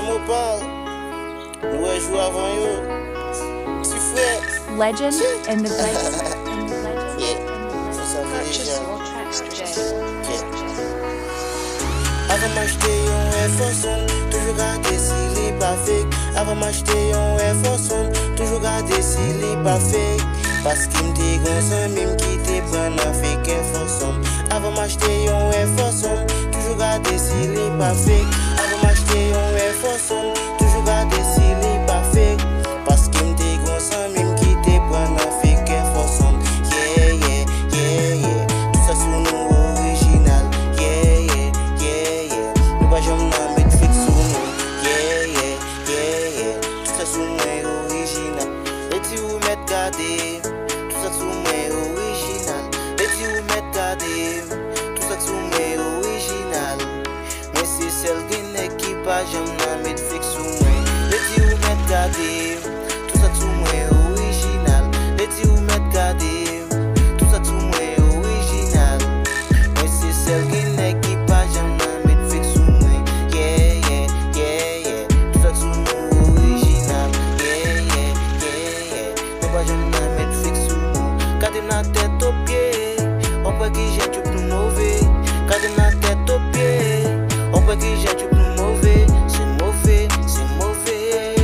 mon parle. Nous jouons avant yo. Petit frère. Legend and the Legend. Yeah. Faut savoir déjà. Avant m'acheter un Air Force One, toujours garder s'il est pas fake. Avant m'acheter un Air Force One, toujours garder s'il est pas fake. Parce qu'il me dit qu'on s'en même qui te prend en fake Air Force One. Avant m'acheter un Air Force One, toujours garder s'il est pas fake. Avant m'acheter un Air Force One, toujours garder s'il est pas fake. Parce qu'il me dit qu'on s'en même qui te prend en fake Air Force One. Yeah, yeah, yeah, yeah. Tout ça sous nous original. Yeah, yeah, yeah, yeah. Nous pas jamais n'en mettre fixe sous nous. Yeah, yeah, yeah, yeah. Tout ça sous moi original. Et tu vous mettes gardé. Tout ça sous moi original. Et tu vous mettes gardé. Tout ça sous moi original. Mais c'est celle qui pas jamais n'en mettre fixe sous moi. Et tu vous mettes gardé. Tout ça sous moi original. Et tu vous mettes gardé. Tout ça sous moi original. Mais c'est celle qui pas jamais n'en mettre fixe sous moi. Yeah, yeah, yeah, yeah. Tout ça sous moi original. Yeah, yeah, yeah, yeah. Mais pas jamais n'en mettre fixe sous moi. Gardez la tête au pied. On peut qu'il jette du plus mauvais. Gardez la tête au pied. On peut qu'il jette du plus mauvais. C'est mauvais, c'est mauvais.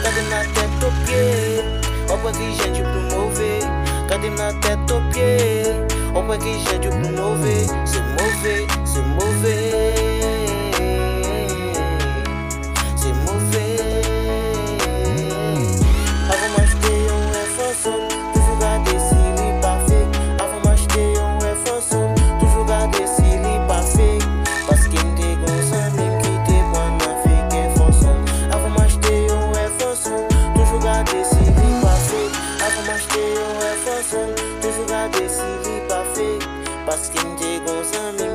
Gardez la tête au pied. On peut qu'il jette du plus mauvais. Gardez la tête au pied. On peut qu'il jette du plus mauvais. C'est mauvais, c'est mauvais. C'est mauvais. Avant m'acheter un Air Force One, toujours garder s'il est pas fake. Avant m'acheter un Air Force One, toujours garder s'il est pas fake. Parce qu'il me dit qu'on s'en même qui te prend en fake Air Force One. Avant m'acheter un Air Force One, toujours garder s'il est pas fake. Avant m'acheter un Air Force One, toujours garder s'il est pas fake. Parce qu'il me dit qu'on s'en même